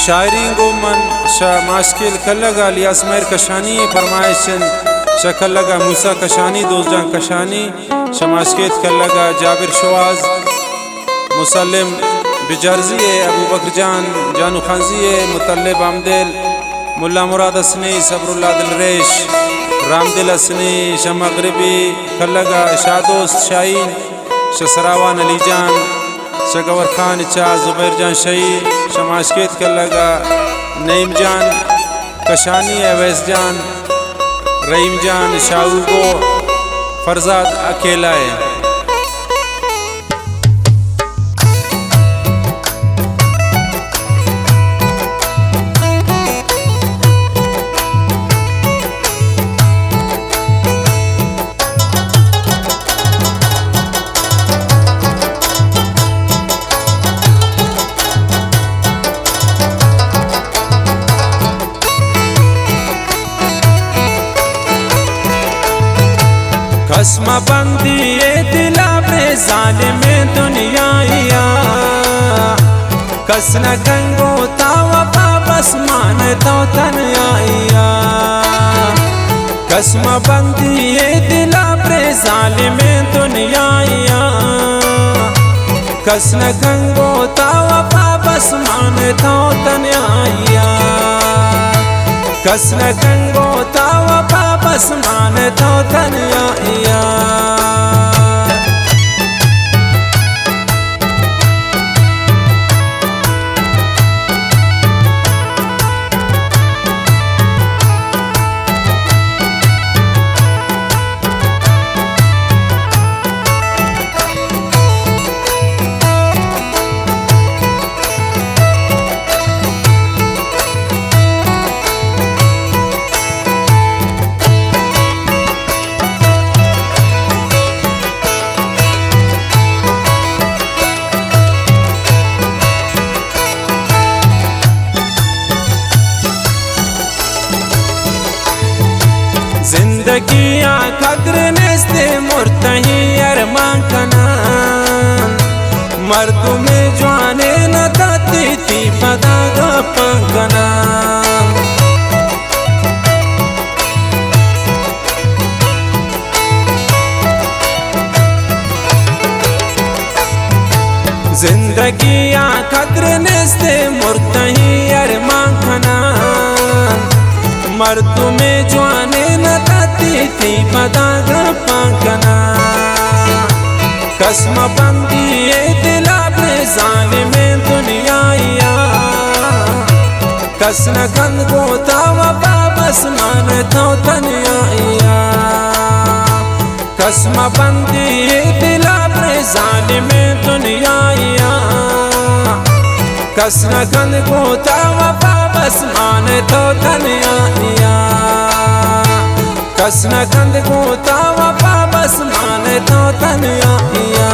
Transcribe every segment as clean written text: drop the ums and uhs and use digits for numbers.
शायरी गो मन माशकिल कलगा लियास मेर कशानी फरमाइशन शकलगा मूसा कशानी दोजा कशानी शमाशकेत कलगा जाबिर शवाज मुसलिम बिजर्जी अबू बकर जान जानू खाजी मुतल्लिब आमदिल मुल्ला मुराद असनी सबरुल्ला दिलरेश रामदिल असनी शमगरबी कलगा शादोस्त शाहीन शसरावान अली जान शगवर खान चा जुबैर जान शही शमाशकेत कलगा नईम जान कशानी अवैस जान रहीम जान शाहू को फरजाद अकेला है। कसम बंदी दिला में जालिम दुनिया कस न गंगो तावा बस मान तो तन आइया। कसम बंदी दिला में जालिम दुनिया कस न गंगो तावा बस मान तो तन आइया। कस न गंगो तावा बस मान तो तन आइया। जिंदगी कद्र नेस्ते मुर्तही अरमान कनान मर्दू में जवाने न दाती थी पदा पंकनान। जिंदगी कद्र नेस्ते मुर्तही अरमान कनान मर्दू में जवाने न दाती थी पदा पंकना। कसम बंदी दिला में जालिम दुनिया कस न गंद गोता बस मान तो तन आइया। कसम बंदी दिला में जालिम दुनिया कस न गंद गोता बस मान तो तन आइया। कस न गंद गोता बस मान तो तन आइया।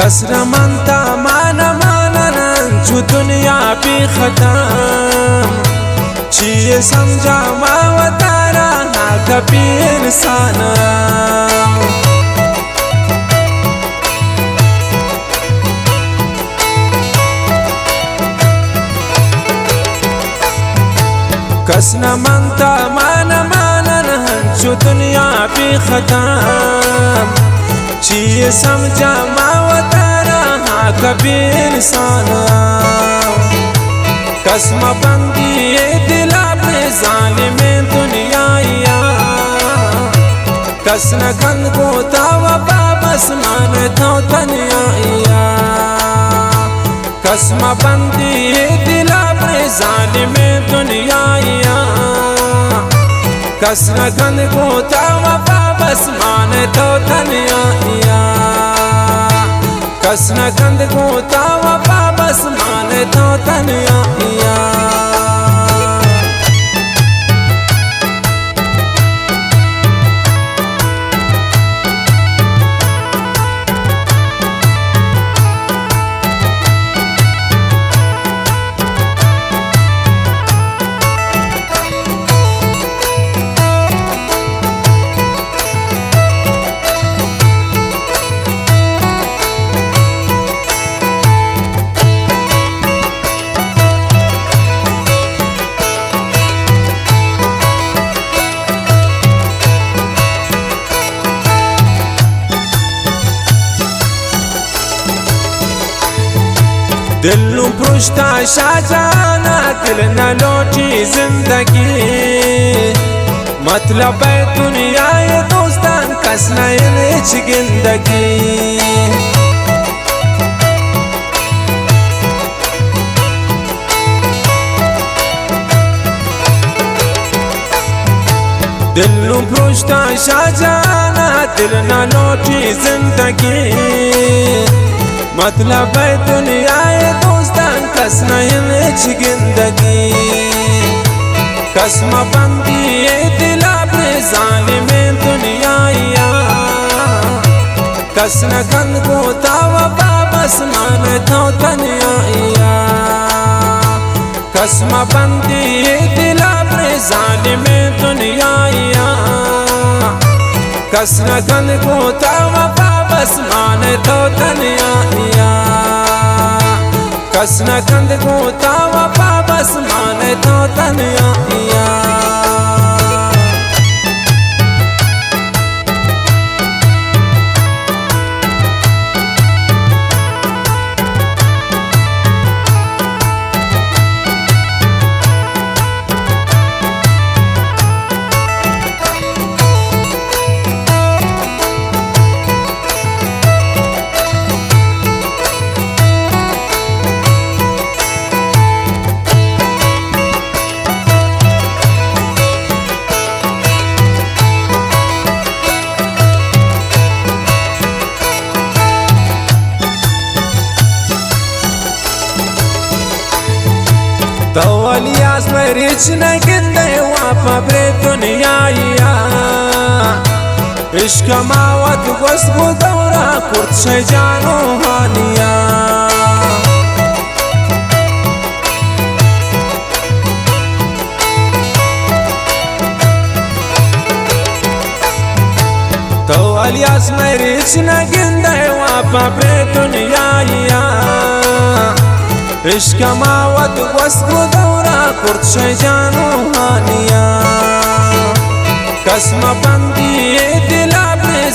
कसर मनता माना जो दुनिया भी खत्म चीज़ समझा मावतारा ना कभी इंसान। कसर मनता माना जो दुनिया भी खत्म चीज़ समझा मावतारा हाँ कभी इंसान। कसम बंदी दिला में जालिम दुनिया कस न गंद गोता बस मान तो तन आइया। कसम बंदी दिला में जालिम दुनिया कस नकंद गोता वफा बस माने तो तन्याइया कस नकंद गोता वफा बस माने तो तन्याइया दिल नू पुछता शाहजाना दिल न लौटी जिंदगी मतलब है दुनिया ये दोस्तान कस नयन जिंदगी दिल नू पुछता शाहजाना दिल न लौटी जिंदगी मतलब है दुनिया ये दोस्तान कस नयन जिंदगी कसम बंदी ये दिला जालिम दुनिया कस नकंद गोता वफा बस माने तो तन्याइया कसम बंदी ये दिला जालिम दुनिया कस नकंद गोता वफा बस माने तो तन्याइया कस नकंद गोता वफा बस माने तो तन्याइया तो अलियास मरीच न गिंदे वापा ब्रे दुनिया इश्क मावत वस्बु दौरा कुर्त से जानो हानिया तो अलियास मरीच न गिंदे वापा ब्रे दुनिया इश्क मावत वस्बु दौरा कुर्त से जानो हानिया कसम बंदी ये दिला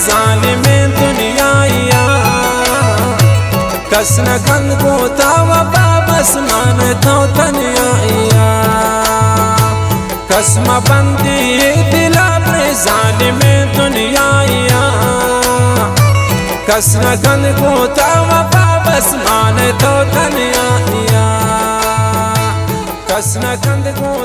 जालिम दुनिया कस नकंद गोता वफा बस माने तो तन्याइया कसम बंदी ये दिला जालिम दुनिया कस नकंद गोता वफा बस माने तो तन्याइया कस नकंद गोता